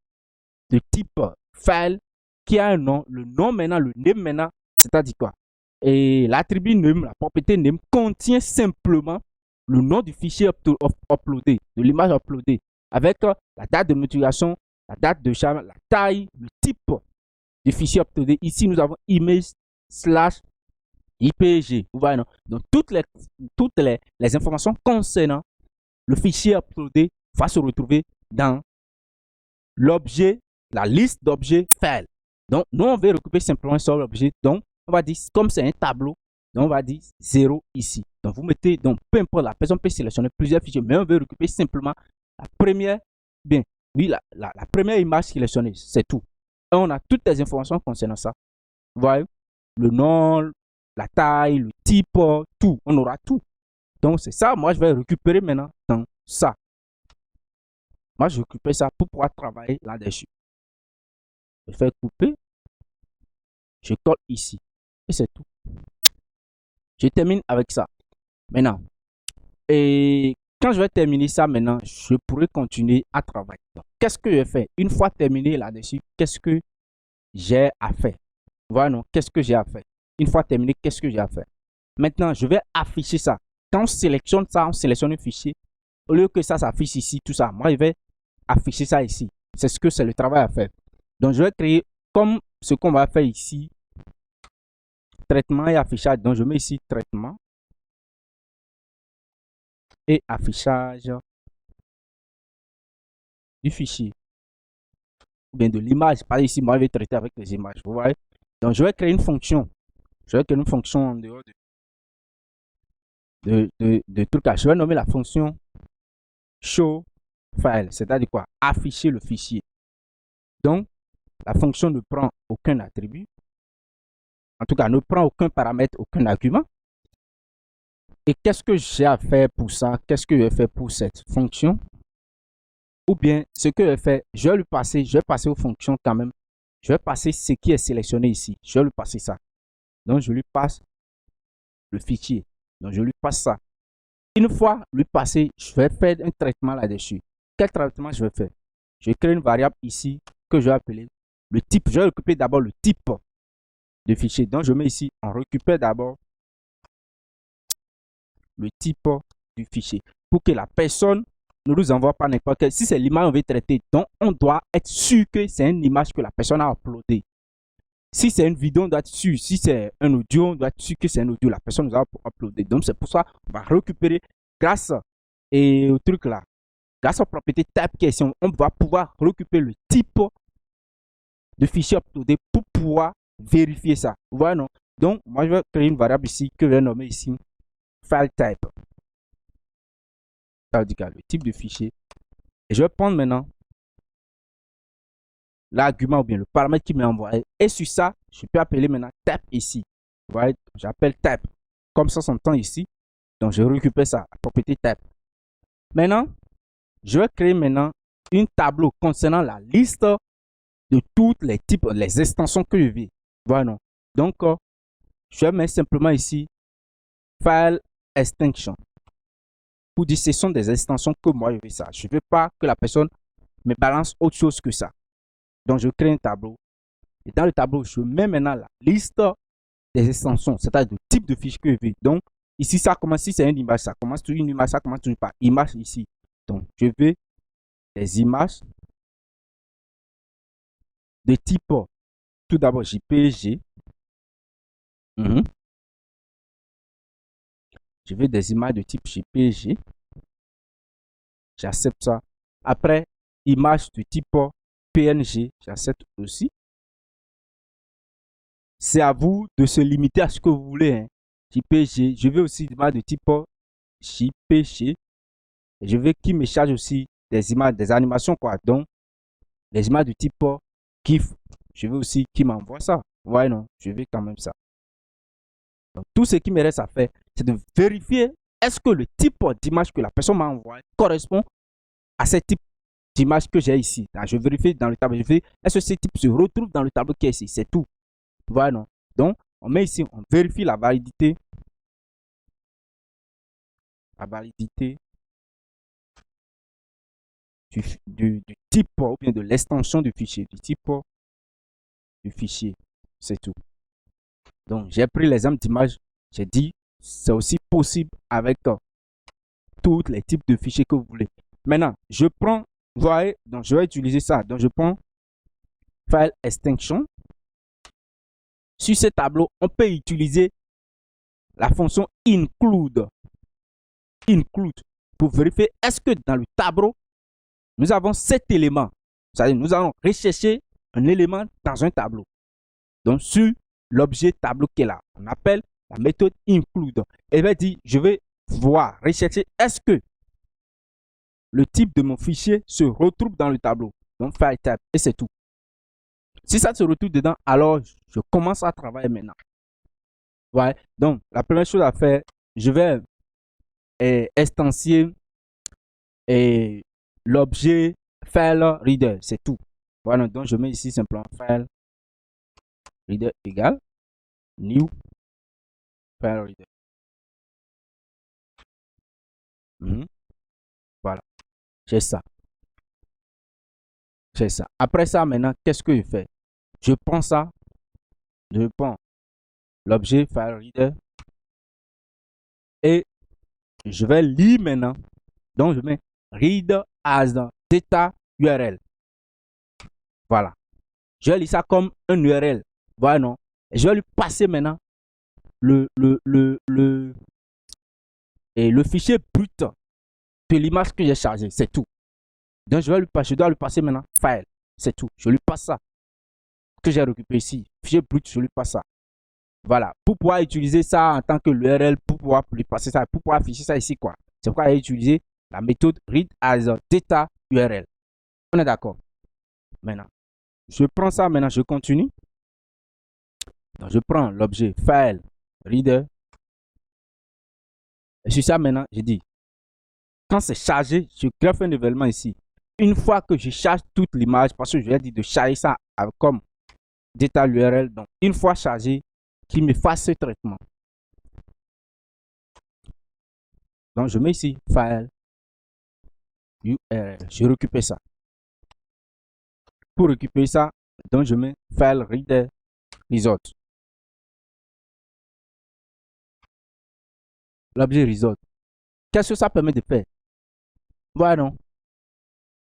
de type file qui a un nom. Le nom maintenant, le name maintenant, c'est-à-dire quoi? Et l'attribut name, la propriété name contient simplement le nom du fichier uploadé, de l'image uploadée, avec la date de notification, la date de charge, la taille, le type du fichier uploadé. Ici, nous avons image/IPG. Vous voyez, non? Donc, toutes les informations concernant le fichier uploadé va se retrouver dans l'objet, la liste d'objets file. Donc, nous, on veut récupérer simplement un seul objet. Donc, on va dire, comme c'est un tableau, donc on va dire 0 ici. Donc, vous mettez, donc, peu importe, la personne peut sélectionner plusieurs fichiers, mais on veut récupérer simplement la première, bien, oui, la première image sélectionnée, c'est tout. Et on a toutes les informations concernant ça. Vous voyez, le nom, la taille, le type, tout, on aura tout. Donc, c'est ça, moi, je vais récupérer maintenant dans ça. Moi, je récupère ça pour pouvoir travailler là-dessus. Je fais couper. Je colle ici. Et c'est tout. Je termine avec ça. Maintenant, et quand je vais terminer ça maintenant, je pourrai continuer à travailler. Qu'est-ce que je fais? Une fois terminé là-dessus, qu'est-ce que j'ai à faire? Voilà, non, qu'est-ce que j'ai à faire? Une fois terminé, qu'est-ce que j'ai à faire? Maintenant, je vais afficher ça. Quand on sélectionne ça, on sélectionne un fichier. Au lieu que ça s'affiche ici, tout ça, moi, je vais afficher ça ici. C'est ce que c'est le travail à faire. Donc, je vais créer comme ce qu'on va faire ici. Traitement et affichage. Donc, je mets ici traitement et affichage du fichier. Ou bien de l'image. Par ici, moi, je vais traiter avec les images. Vous voyez? Donc, je vais créer une fonction. Je vais créer une fonction en dehors de trucs. Je vais nommer la fonction show file. C'est-à-dire quoi? Afficher le fichier. Donc, la fonction ne prend aucun attribut. En tout cas, ne prend aucun paramètre, aucun argument. Et qu'est-ce que j'ai à faire pour ça? Qu'est-ce que je fais pour cette fonction? Ou bien, ce que je fais, je vais passer aux fonctions quand même. Je vais passer ce qui est sélectionné ici. Je vais lui passer ça. Donc, je lui passe le fichier. Donc, je lui passe ça. Une fois lui passé, je vais faire un traitement là-dessus. Quel traitement je vais faire? Je vais créer une variable ici que je vais appeler le type. Je vais récupérer d'abord le type de fichier. Donc, je mets ici, on récupère d'abord le type du fichier pour que la personne ne nous envoie pas n'importe quel. Si c'est l'image qu'on veut traiter, donc on doit être sûr que c'est une image que la personne a uploadée. Si c'est une vidéo, on doit être sûr. Si c'est un audio, on doit être sûr que c'est un audio. La personne nous a uploadé. Donc, c'est pour ça qu'on va récupérer grâce au truc là. Grâce aux propriétés type qui est ici, on va pouvoir récupérer le type de fichier uploadé pour pouvoir vérifier ça. Vous voyez, non? Donc, moi, je vais créer une variable ici que je vais nommer ici file type. Ça veut dire le type de fichier. Et je vais prendre maintenant l'argument ou bien le paramètre qui m'a envoyé. Et sur ça, je peux appeler maintenant type ici. Vous voyez, j'appelle type. Comme ça s'entend ici. Donc, je récupère ça, la propriété type. Maintenant, je vais créer maintenant une tableau concernant la liste de toutes les types, les extensions que je veux. Voilà. Donc, je vais mettre simplement ici file extension. Pour dire ce sont des extensions que moi je veux ça. Je ne veux pas que la personne me balance autre chose que ça. Donc, je crée un tableau. Et dans le tableau, je mets maintenant la liste des extensions, c'est-à-dire du type de fichier que je veux. Donc, ici, ça commence, si c'est une image, ça commence toujours une image, ça commence toujours par image ici. Donc, je veux des images de type, tout d'abord, JPG. Je veux des images de type JPG. J'accepte ça. Après, image de type PNG, j'accepte aussi. C'est à vous de se limiter à ce que vous voulez. Hein. JPG, je veux aussi des images de type JPG. Et je veux qu'il me charge aussi des images, des animations, quoi. Donc, les images de type GIF, je veux aussi qu'il m'envoie ça. Ouais, non, je veux quand même ça. Donc, tout ce qui me reste à faire, c'est de vérifier est-ce que le type d'image que la personne m'a envoyé correspond à ce type d'image que j'ai ici. Là, je vérifie dans le tableau. Je vérifie est-ce que ce type se retrouve dans le tableau qui est ici. C'est tout. Voilà, non. Donc, on met ici, on vérifie la validité. La validité du type ou bien de l'extension du fichier. Du type du fichier. C'est tout. Donc, j'ai pris l'exemple d'image. J'ai dit, c'est aussi possible avec tous les types de fichiers que vous voulez. Maintenant, je prends, vous voyez, donc je vais utiliser ça. Donc, je prends File Extension. Sur ce tableau, on peut utiliser la fonction include. Include pour vérifier est-ce que dans le tableau, nous avons cet élément. C'est-à-dire, nous allons rechercher un élément dans un tableau. Donc, sur l'objet tableau qui est là, on appelle la méthode include. Elle va dire, je vais voir, rechercher, est-ce que le type de mon fichier se retrouve dans le tableau. Donc, file type, et c'est tout. Si ça se retrouve dedans, alors je commence à travailler maintenant. Ouais. Donc, la première chose à faire, je vais instancier l'objet file reader, c'est tout. Voilà, donc je mets ici simplement file reader égale new file reader. Voilà, j'ai ça. J'ai ça. Après ça, maintenant, qu'est-ce que je fais? Je prends ça, je prends l'objet file reader et je vais lire maintenant. Donc, je mets read as data URL. Voilà. Je vais lire ça comme un URL. Voilà, non? Et je vais lui passer maintenant le fichier brut de l'image que j'ai chargé. C'est tout. Donc, je dois lui passer maintenant file. C'est tout. Je lui passe ça. Que j'ai récupéré ici. Fichier brut, je lui passe ça. Voilà. Pour pouvoir utiliser ça en tant que l'URL, pour pouvoir lui passer ça, pour pouvoir afficher ça ici, quoi. C'est pourquoi j'ai utilisé la méthode read as data URL. On est d'accord? Maintenant, je prends ça, maintenant, je continue. Donc, je prends l'objet file reader. Et sur ça, maintenant, je dis, quand c'est chargé, je greffe un événement ici. Une fois que je charge toute l'image, parce que je vais dire de charger ça comme data URL. Donc, une fois chargé, qu'il me fasse ce traitement. Donc, je mets ici file URL. Je récupère ça. Pour récupérer ça, donc je mets file reader result. L'objet result. Qu'est-ce que ça permet de faire? Voilà, non.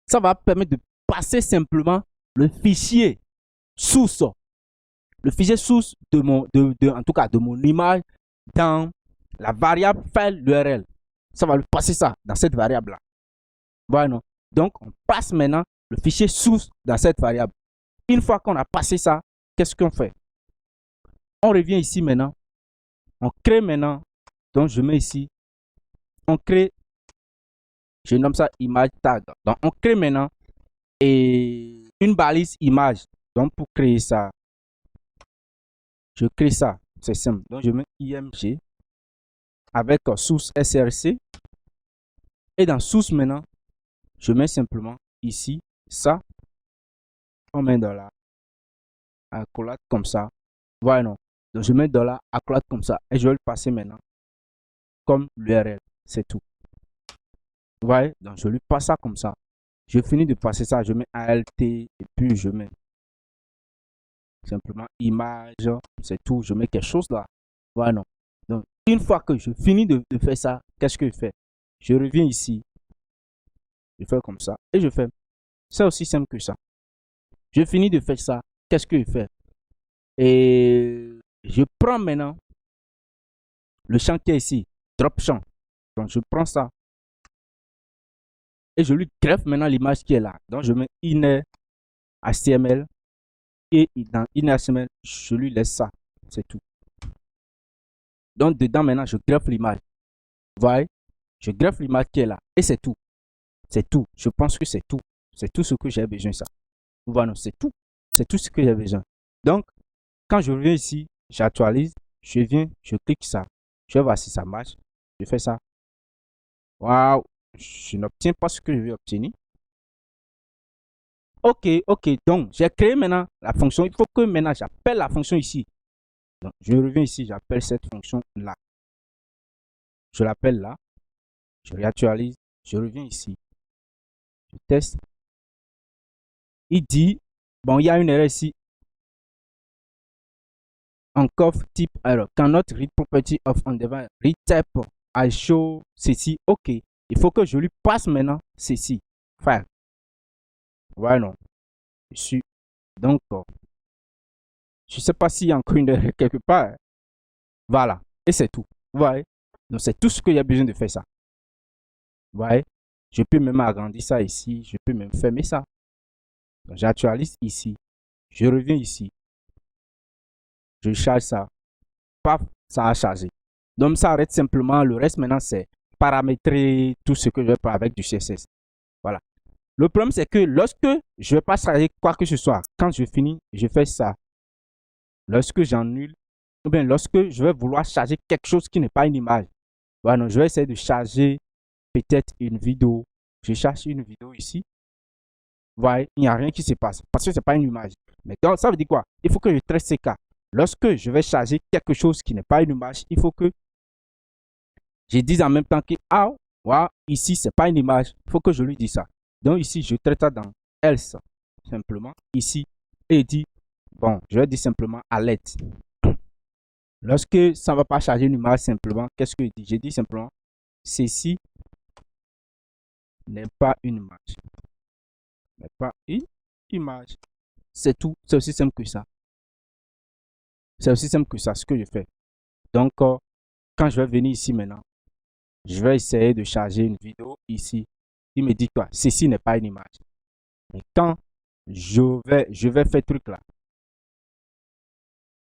Ça va permettre de passer simplement le fichier source le fichier source en tout cas de mon image dans la variable file URL. Ça va lui passer ça dans cette variable-là. Voilà. Donc, on passe maintenant le fichier source dans cette variable. Une fois qu'on a passé ça, qu'est-ce qu'on fait? On revient ici maintenant. On crée maintenant. Donc, je mets ici. On crée. Je nomme ça image tag. Donc, on crée maintenant et une balise image. Donc, pour créer ça, je crée ça. C'est simple. Donc, je mets img avec source src. Et dans source maintenant, je mets simplement ici ça. On met dans la accolade comme ça. Voilà, non. Donc, je mets dans la accolade comme ça. Et je vais le passer maintenant comme l'URL. C'est tout. Vous voyez? Donc, je lui passe ça comme ça. Je finis de passer ça. Je mets alt et puis je mets simplement image. C'est tout. Je mets quelque chose là. Voilà, non. Donc, une fois que je finis de faire ça, qu'est-ce que je fais? Je reviens ici. Je fais comme ça. Et je fais. C'est aussi simple que ça. Je finis de faire ça. Qu'est-ce que je fais? Et je prends maintenant le champ qui est ici. Drop champ. Donc, je prends ça. Et je lui greffe maintenant l'image qui est là. Donc, je mets inner HTML. Et dans inner HTML, je lui laisse ça. C'est tout. Donc, dedans, maintenant, je greffe l'image. Vous voyez? Je greffe l'image qui est là. Et c'est tout. C'est tout. Je pense que c'est tout. C'est tout ce que j'ai besoin, ça. Voilà, c'est tout. C'est tout ce que j'ai besoin. Donc, quand je reviens ici, j'actualise. Je viens, je clique ça. Je vais voir si ça marche. Je fais ça. Waouh! Je n'obtiens pas ce que je veux obtenir. Ok, ok. Donc, j'ai créé maintenant la fonction. Il faut que maintenant, j'appelle la fonction ici. Donc, je reviens ici, j'appelle cette fonction-là. Je l'appelle là. Je réactualise. Je reviens ici. Je teste. Il dit, bon, il y a une erreur ici. Encore type error. Cannot read property of on-device. Read type. I show ceci. Ok. Il faut que je lui passe maintenant ceci. File. Voilà, non. Je suis. Donc, je ne sais pas s'il y a encore une erreur quelque part. Voilà. Et c'est tout. Vous voyez? Donc, c'est tout ce qu'il y a besoin de faire ça. Vous voyez? Je peux même agrandir ça ici. Je peux même fermer ça. Donc, j'actualise ici. Je reviens ici. Je charge ça. Paf, ça a chargé. Donc, ça arrête simplement. Le reste, maintenant, c'est paramétrer tout ce que je vais faire avec du CSS. Voilà. Le problème, c'est que lorsque je ne vais pas charger quoi que ce soit, quand je finis, je fais ça. Lorsque j'annule, ou bien lorsque je vais vouloir charger quelque chose qui n'est pas une image, voilà, je vais essayer de charger peut-être une vidéo. Je cherche une vidéo ici. Vous voyez, il n'y a rien qui se passe parce que ce n'est pas une image. Mais donc, ça veut dire quoi? Il faut que je traite ces cas. Lorsque je vais charger quelque chose qui n'est pas une image, il faut que je dise en même temps que, ah, voilà, ici, ce n'est pas une image. Il faut que je lui dise ça. Donc, ici, je traite ça dans else, simplement, ici, et dit, bon, je vais dire simplement alerte. Lorsque ça ne va pas charger une image, simplement, qu'est-ce que je dis? Je dis simplement, ceci n'est pas une image. N'est pas une image. C'est tout. C'est aussi simple que ça. C'est aussi simple que ça, ce que je fais. Donc, quand je vais venir ici maintenant, je vais essayer de charger une vidéo ici. Il me dit quoi? Ceci n'est pas une image. Mais quand je vais faire truc là,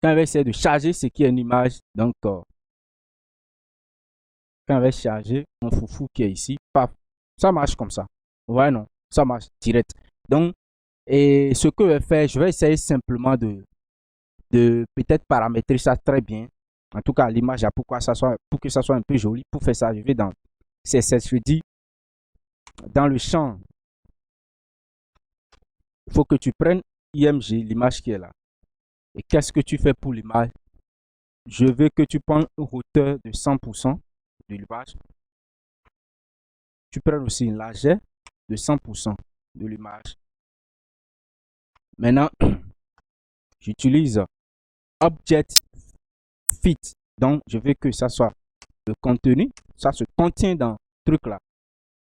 quand je vais essayer de charger ce qui est une image, donc, quand je vais charger mon foufou qui est ici, paf, ça marche comme ça. Ouais, non, ça marche direct. Donc, et ce que je vais faire, je vais essayer simplement de peut-être paramétrer ça très bien. En tout cas, l'image, pour que ça soit un peu joli. Pour faire ça, je vais dans CSS, je dis dans le champ, il faut que tu prennes img, l'image qui est là. Et qu'est-ce que tu fais pour l'image? Je veux que tu prennes une hauteur de 100% de l'image. Tu prends aussi une largeur de 100% de l'image. Maintenant, j'utilise Object Fit. Donc, je veux que ça soit le contenu. Ça se contient dans ce truc là.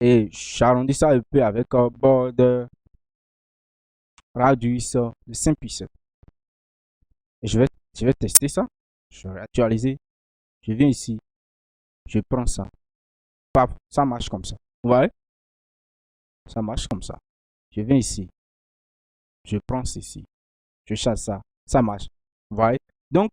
Et j'arrondis ça un peu avec un border radius de 5 pixels. Et je vais tester ça. Je vais actualiser. Je viens ici. Je prends ça. Paf, ça marche comme ça. Vous voyez? Ça marche comme ça. Je viens ici. Je prends ceci. Je chasse ça. Ça marche. Vous voyez? Donc,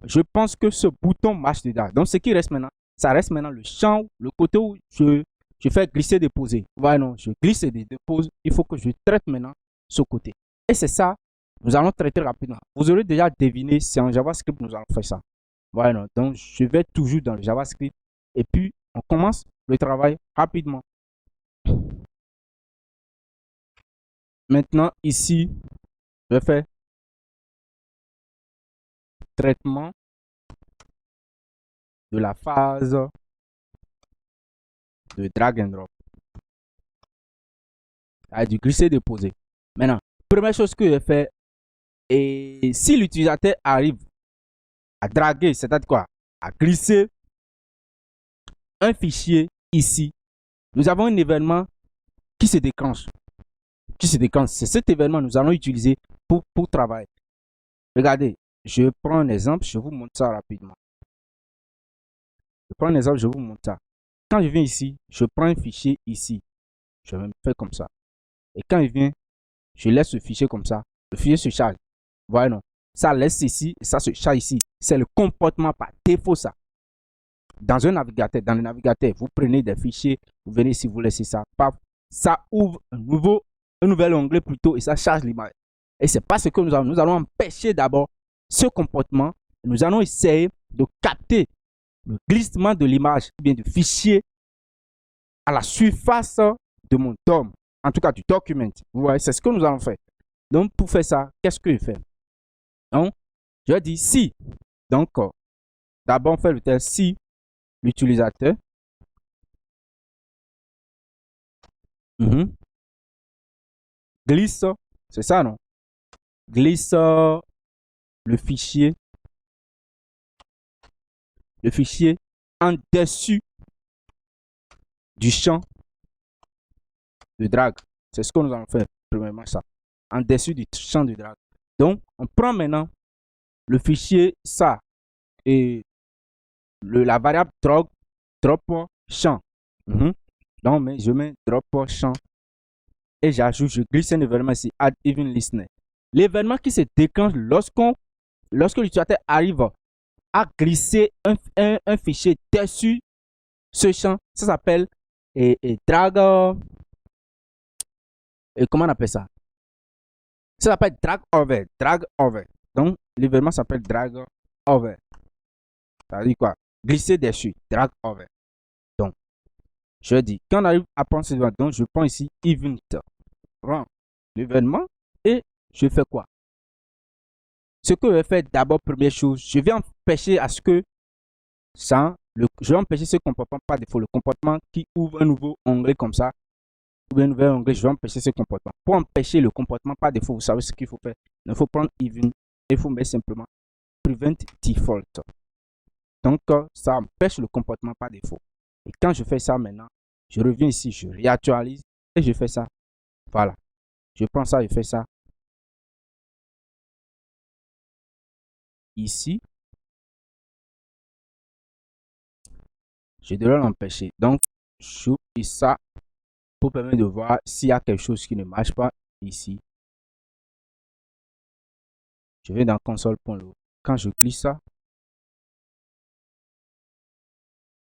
je pense que ce bouton marche déjà. Donc, ce qui reste maintenant, ça reste maintenant le champ, le côté où je fais glisser, déposer. Vous voyez, non, je glisse et dépose. Il faut que je traite maintenant ce côté. Et c'est ça, nous allons traiter rapidement. Vous aurez déjà deviné, c'est en JavaScript nous allons faire ça. Voilà, non. Donc, je vais toujours dans le JavaScript. Et puis, on commence le travail rapidement. Maintenant, ici, je vais faire traitement de la phase de drag and drop. Du glisser déposer. Maintenant, première chose que je fais, et si l'utilisateur arrive à draguer, c'est-à-dire quoi? À glisser un fichier ici, nous avons un événement qui se déclenche. C'est cet événement que nous allons utiliser pour travailler. Regardez, je prends un exemple, je vous montre ça rapidement. Je prends un exemple, je vous montre ça. Quand je viens ici, je prends un fichier ici. Je vais me faire comme ça. Et quand il vient, je laisse ce fichier comme ça. Le fichier se charge. Vous voyez, non? Ça laisse ici et ça se charge ici. C'est le comportement par défaut, ça. Dans un navigateur, dans le navigateur, vous prenez des fichiers, vous venez ici, vous laissez ça. Paf, ça ouvre un nouvel onglet plutôt et ça charge l'image. Et c'est pas ce que nous allons. Nous allons empêcher d'abord ce comportement. Nous allons essayer de capter le glissement de l'image, bien du fichier à la surface de mon DOM, en tout cas du document. Vous voyez, c'est ce que nous allons faire. Donc, pour faire ça, qu'est-ce que je fais? Donc, je dis si. Donc, d'abord, on fait le test si l'utilisateur glisse, c'est ça, non? Glisse le fichier en dessus du champ de drag. C'est ce que nous allons faire, premièrement, ça. En dessus du champ de drag. Donc, on prend maintenant le fichier ça et la variable drop champ. Donc, mais je mets drop champ et j'ajoute, je glisse un événement ici, add even listener. L'événement qui se déclenche lorsque l'utilisateur arrive à glisser un fichier dessus ce champ, ça s'appelle drag. Comment on appelle ça? Ça s'appelle drag over. Drag over. Donc, l'événement s'appelle drag over. Ça veut dire quoi? Glisser dessus. Drag over. Donc, je dis, quand on arrive à prendre ce événement, donc je prends ici event. Prends l'événement et je fais quoi? Ce que je vais faire d'abord, première chose, je vais empêcher à ce que ça, je vais empêcher ce comportement par défaut, le comportement qui ouvre un nouveau onglet comme ça, ou un nouvel onglet, je vais empêcher ce comportement. Pour empêcher le comportement par défaut, vous savez ce qu'il faut faire. Il faut prendre even et il faut mettre simplement prevent default. Donc, ça empêche le comportement par défaut. Et quand je fais ça maintenant, je reviens ici, je réactualise et je fais ça. Voilà. Je prends ça, je fais ça. Ici. Je devrais l'empêcher. Donc, je fais ça pour permettre de voir s'il y a quelque chose qui ne marche pas ici. Je vais dans console.log. Quand je clique ça,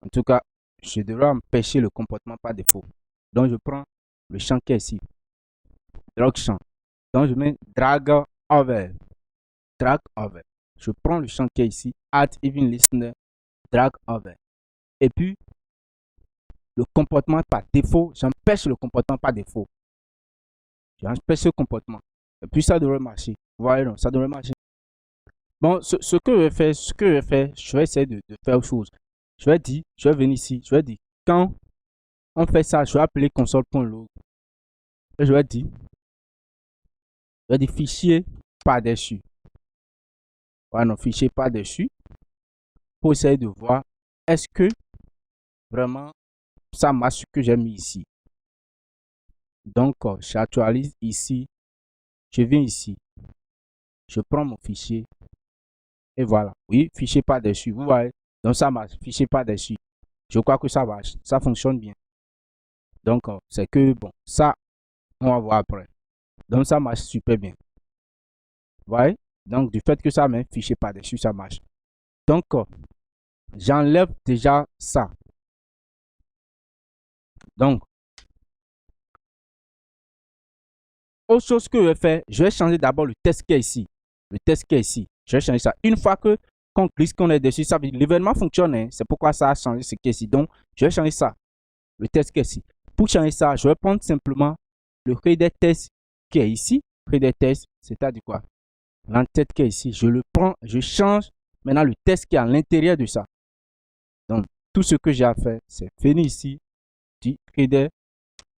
en tout cas, je devrais empêcher le comportement par défaut. Donc, je prends le champ qui est ici. Drag champ. Donc, je mets drag over. Drag over. Je prends le champ qui est ici. Add even listener. Drag over. Et puis, le comportement par défaut, j'empêche le comportement par défaut. J'empêche ce comportement. Et puis, ça devrait marcher. Vous voyez, non, ça devrait marcher. Bon, ce que je vais faire, je vais essayer de faire autre chose. Je vais dire, je vais venir ici, je vais dire, quand on fait ça, je vais appeler console.log. Et je vais dire fichier par-dessus. Voilà, non, fichier par-dessus. Pour essayer de voir, est-ce que vraiment ça marche ce que j'ai mis ici. Donc, j'actualise ici. Je viens ici. Je prends mon fichier. Et voilà. Oui, fichier par-dessus. Vous voyez. Donc, ça marche. Fichier par-dessus. Je crois que ça marche. Ça fonctionne bien. Donc, c'est que, bon, ça, on va voir après. Donc, ça marche super bien. Vous voyez. Donc, du fait que ça met fichier par-dessus, ça marche. Donc, j'enlève déjà ça. Donc, autre chose que je vais faire, je vais changer d'abord le test qui est ici. Le test qui est ici. Je vais changer ça. Une fois que qu'on glisse, qu'on est dessus, ça veut dire l'événement fonctionne. Hein. C'est pourquoi ça a changé ce qui est ici. Donc, je vais changer ça. Le test qui est ici. Pour changer ça, je vais prendre simplement le header test qui est ici. Header test, c'est-à-dire quoi? L'entête qui est ici. Je le prends, je change maintenant le test qui est à l'intérieur de ça. Donc, tout ce que j'ai à faire, c'est venir ici, du header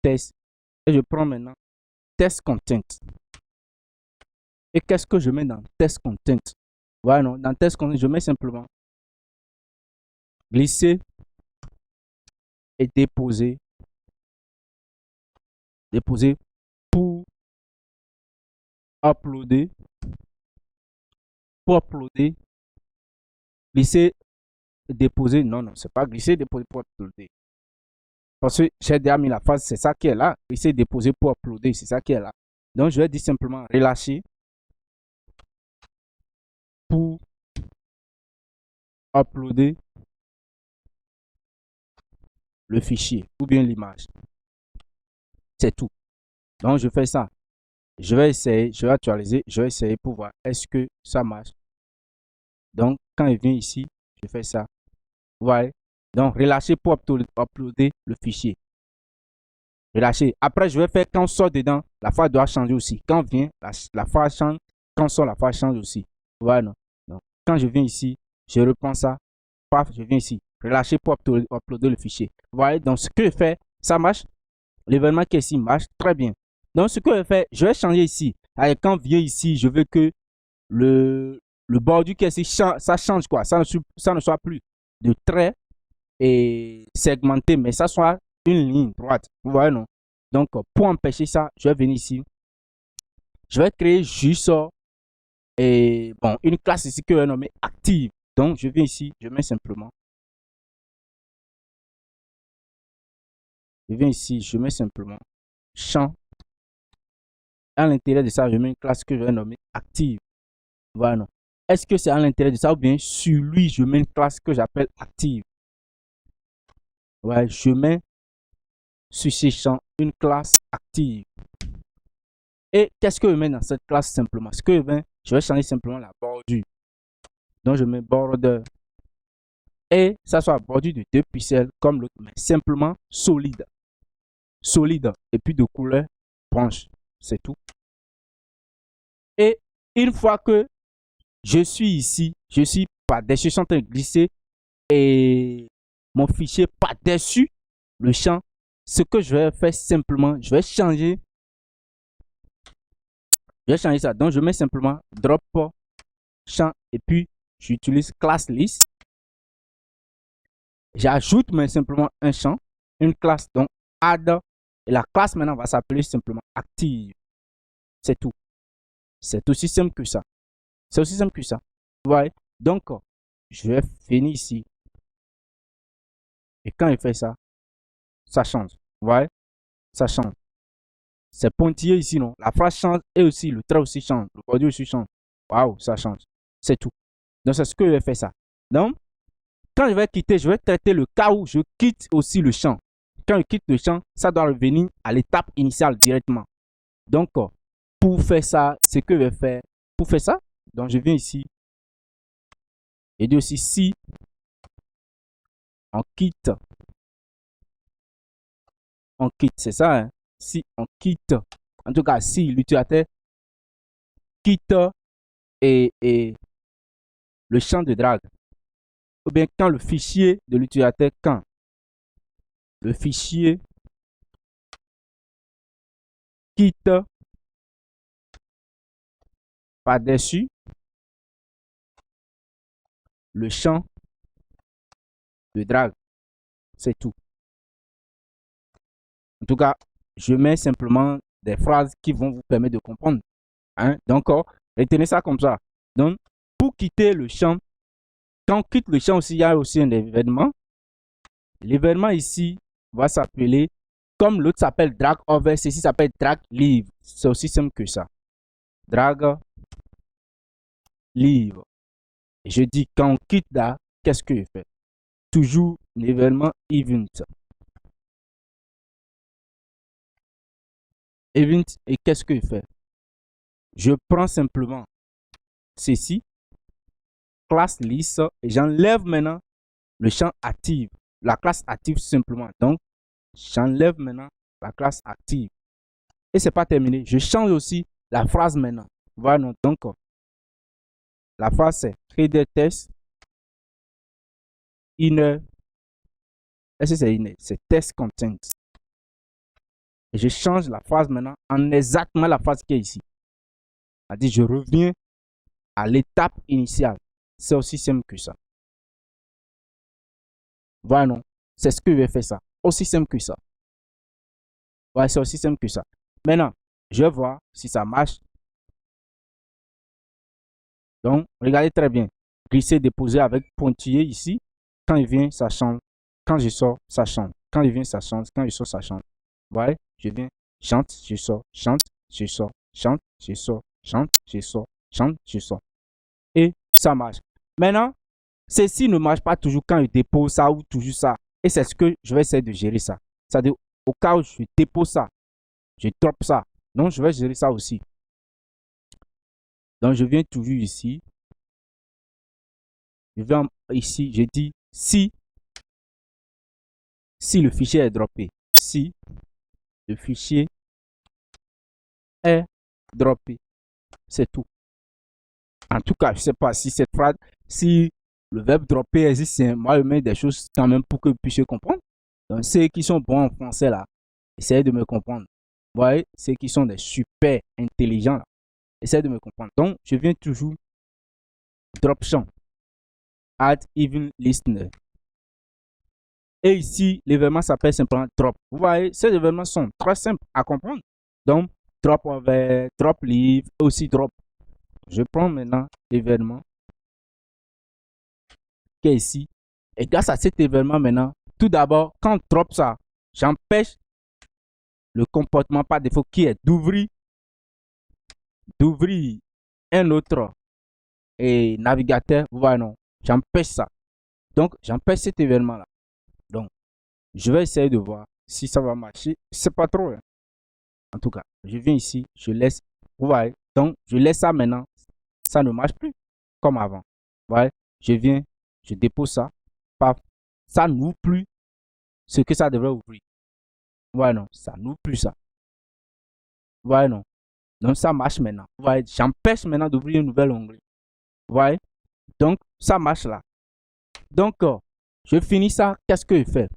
test. Et je prends maintenant test content. Et qu'est-ce que je mets dans test content? Voilà, non, dans test content, je mets simplement glisser et déposer. Déposer pour uploader. Pour uploader. Glisser et déposer. Non, non, c'est pas glisser et déposer pour uploader. Parce que j'ai déjà mis la phase, c'est ça qui est là. Glisser et déposer pour uploader, c'est ça qui est là. Donc, je vais dire simplement relâcher pour uploader le fichier ou bien l'image. C'est tout. Donc, je fais ça. Je vais essayer, je vais actualiser, je vais essayer pour voir est-ce que ça marche. Donc, quand il vient ici, je fais ça. Vous voyez? Donc, relâcher pour uploader le fichier. Relâcher. Après, je vais faire quand on sort dedans, la phase doit changer aussi. Quand on vient, la phase change. Quand on sort, la phase change aussi. Vous voyez, non? Donc, quand je viens ici, je reprends ça. Paf, je viens ici. Relâcher pour uploader le fichier. Vous voyez? Donc, ce que je fais, ça marche. L'événement qui est ici marche très bien. Donc, ce que je fais, je vais changer ici. Allez, quand on vient ici, je veux que le bordure qui est ici, ça change quoi. Ça ne soit plus de traits et segmenté, mais ça soit une ligne droite. Vous voyez, non? Donc, pour empêcher ça, je vais venir ici. Je vais créer juste et, bon, une classe ici que je vais nommer active. Donc, je viens ici, je mets simplement. Je viens ici, je mets simplement champ. À l'intérieur de ça, je mets une classe que je vais nommer active. Voilà, non. Est-ce que c'est à l'intérieur de ça ou bien sur lui, je mets une classe que j'appelle active. Ouais, je mets sur ces champs une classe active. Et qu'est-ce que je mets dans cette classe simplement? Ce que je vais changer simplement la bordure. Donc, je mets border. Et ça soit bordure de 2 pixels comme l'autre, mais simplement solide. Solide. Et puis de couleur blanche. C'est tout. Et une fois que je suis ici, je suis par-dessus, je suis en train de glisser et mon fichier par-dessus le champ. Ce que je vais faire simplement, je vais changer ça. Donc, je mets simplement drop champ et puis j'utilise class list. J'ajoute mais simplement un champ, une classe, donc add. Et la classe maintenant va s'appeler simplement active. C'est tout. C'est aussi simple que ça. C'est aussi simple que ça. Vous voyez? Donc, je vais finir ici. Et quand il fait ça, ça change. Vous voyez? Ça change. C'est pointillé ici, non? La phrase change et aussi le trait aussi change. Le bordure aussi change. Waouh, ça change. C'est tout. Donc, c'est ce que je vais faire ça. Donc, quand je vais quitter, je vais traiter le cas où je quitte aussi le champ. Quand je quitte le champ, ça doit revenir à l'étape initiale directement. Donc, pour faire ça, ce que je vais faire, pour faire ça, donc je viens ici et dis aussi si on quitte, c'est ça, hein? Si on quitte, en tout cas, si l'utilisateur quitte et le champ de drag, ou bien quand le fichier de l'utilisateur, quand le fichier quitte par-dessus le champ de drag, c'est tout. En tout cas, je mets simplement des phrases qui vont vous permettre de comprendre. Hein? Donc, retenez ça comme ça. Donc, pour quitter le champ, quand on quitte le champ aussi, il y a aussi un événement. L'événement ici va s'appeler, comme l'autre s'appelle drag over, ceci s'appelle drag leave. C'est aussi simple que ça. Drag leave. Et je dis, quand on quitte là, qu'est-ce que je fais? Toujours l'événement event. Event, et qu'est-ce que je fais? Je prends simplement ceci, classe list, et j'enlève maintenant le champ active, la classe active simplement. Donc, j'enlève maintenant la classe active. Et c'est pas terminé. Je change aussi la phrase maintenant. Voilà, donc, la phrase c'est header test inner. Est-ce que c'est inner? C'est test content. Et je change la phrase maintenant en exactement la phrase qui est ici. C'est-à-dire, je reviens à l'étape initiale. C'est aussi simple que ça. Voilà, non. C'est ce que je vais faire ça. Aussi simple que ça. Ouais, c'est aussi simple que ça. Maintenant, je vais voir si ça marche. Donc, regardez très bien. Glisser, déposer avec pointillé ici. Quand il vient, ça change. Quand je sors, ça change. Quand il vient, ça change. Quand je sors, ça change. Vous voyez, je viens, chante, je sors, chante, je sors, chante, je sors, chante, je sors, chante, je sors. Et ça marche. Maintenant, ceci ne marche pas toujours quand je dépose ça ou toujours ça. Et c'est ce que je vais essayer de gérer ça. C'est-à-dire, au cas où je dépose ça, je drop ça. Donc, je vais gérer ça aussi. Donc, je viens toujours ici. Je viens ici, je dis si le fichier est droppé. Si le fichier est droppé. C'est tout. En tout cas, je ne sais pas si cette phrase, si le verbe dropper existe, moi je mets des choses quand même pour que vous puissiez comprendre. Donc, ceux qui sont bons en français là, essayez de me comprendre. Vous voyez, ceux qui sont des super intelligents là, essayez de me comprendre. Donc, je viens toujours drop champ, add even listener. Et ici, l'événement s'appelle simplement drop. Vous voyez, ces événements sont très simples à comprendre. Donc, drop over, drop leave, et aussi drop. Je prends maintenant l'événement qui est ici. Et grâce à cet événement maintenant, tout d'abord, quand on drop ça, j'empêche le comportement par défaut qui est d'ouvrir un autre navigateur. Vous voyez, non, j'empêche ça. Donc, j'empêche cet événement-là. Donc, je vais essayer de voir si ça va marcher. C'est pas trop. Hein. En tout cas, je viens ici, je laisse. Vous voyez, donc je laisse ça maintenant. Ça ne marche plus comme avant. Vous voyez, je viens, je dépose ça. Paf, ça n'ouvre plus ce que ça devrait ouvrir. Vous voyez, non, ça n'ouvre plus ça. Vous voyez, non. Donc, ça marche maintenant. Vous voyez, j'empêche maintenant d'ouvrir un nouvel onglet. Vous voyez, donc ça marche là. Donc, je finis ça. Qu'est-ce que je fais?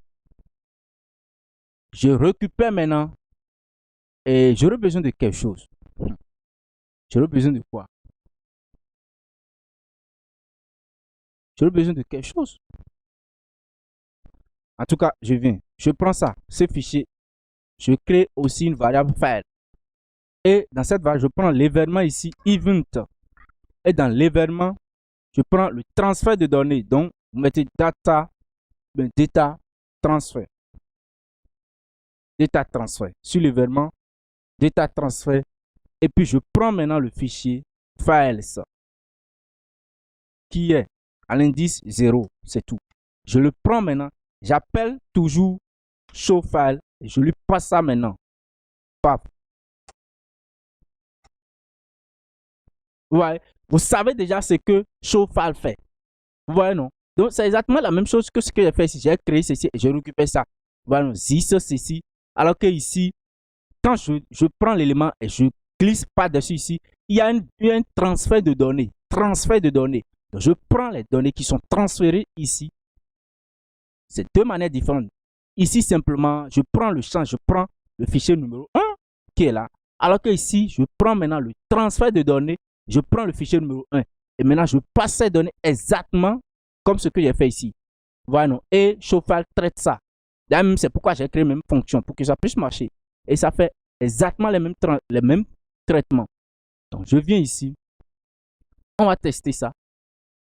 Je récupère maintenant et j'aurai besoin de quelque chose. J'aurai besoin de quoi? J'aurai besoin de quelque chose. En tout cas, je viens. Je prends ça, ce fichier. Je crée aussi une variable file. Et dans cette variable, je prends l'événement ici, event. Et dans l'événement, je prends le transfert de données. Donc, vous mettez data transfert. Data transfert. Sur l'événement, data transfert. Et puis, je prends maintenant le fichier files qui est à l'indice 0. C'est tout. Je le prends maintenant. J'appelle toujours show file et je lui passe ça maintenant. Paf. Vous voyez, vous savez déjà ce que show file fait. Vous voyez, non? Donc, c'est exactement la même chose que ce que j'ai fait ici. J'ai créé ceci et je récupère ça. Vous voyez, non? This, ceci. Alors que ici, quand je prends l'élément et je glisse par-dessus ici, il y a un transfert de données. Transfert de données. Donc, je prends les données qui sont transférées ici. C'est deux manières différentes. Ici, simplement, je prends le champ, je prends le fichier numéro 1 qui est là. Alors que ici, je prends maintenant le transfert de données, je prends le fichier numéro 1. Et maintenant, je passe ces données exactement comme ce que j'ai fait ici. Voilà. Et Showfile traite ça. C'est pourquoi j'ai créé les mêmes fonctions, pour que ça puisse marcher. Et ça fait exactement les mêmes traitements. Donc, je viens ici. On va tester ça.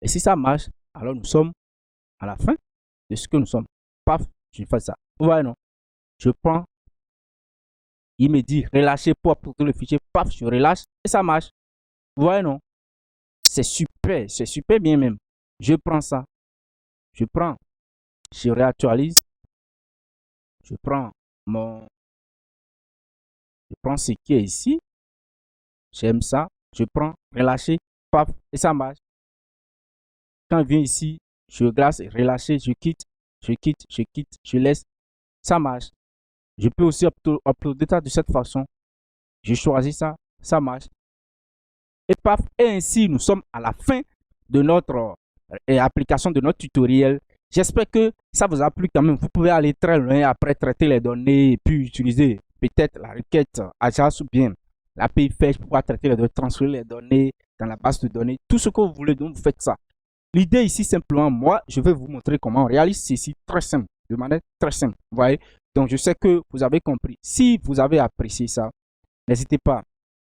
Et si ça marche, alors nous sommes à la fin de ce que nous sommes. Paf, je fais ça. Vous voyez, non? Je prends, il me dit relâcher pour apporter le fichier. Paf, je relâche et ça marche. Vous voyez, non? C'est super bien même. Je prends ça. Je prends, je réactualise. Je prends je prends ce qui est ici. J'aime ça. Je prends, relâcher, paf, et ça marche. Quand je viens ici, je glace, relâcher, je quitte, je laisse. Ça marche. Je peux aussi uploader ça de cette façon. Je choisis ça, ça marche. Et paf, et ainsi, nous sommes à la fin de notre application, de notre tutoriel. J'espère que ça vous a plu quand même. Vous pouvez aller très loin après traiter les données et puis utiliser peut-être la requête Ajax ou bien l'API Fetch pour pouvoir traiter les données, transférer les données dans la base de données. Tout ce que vous voulez, donc vous faites ça. L'idée ici, simplement, moi, je vais vous montrer comment on réalise ceci très simple, de manière très simple. Vous voyez? Donc, je sais que vous avez compris. Si vous avez apprécié ça, n'hésitez pas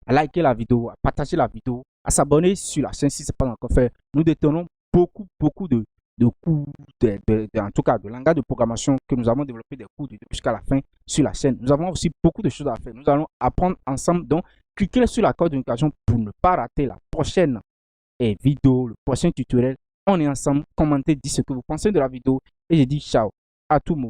à liker la vidéo, à partager la vidéo, à s'abonner sur la chaîne si ce n'est pas encore fait. Nous détenons beaucoup de cours, en tout cas de langage de programmation que nous avons développé des cours jusqu'à la fin sur la chaîne. Nous avons aussi beaucoup de choses à faire. Nous allons apprendre ensemble. Donc, cliquez sur la corde de notification pour ne pas rater la prochaine vidéo, le prochain tutoriel. On est ensemble. Commentez, dites ce que vous pensez de la vidéo et je dis ciao à tout le monde.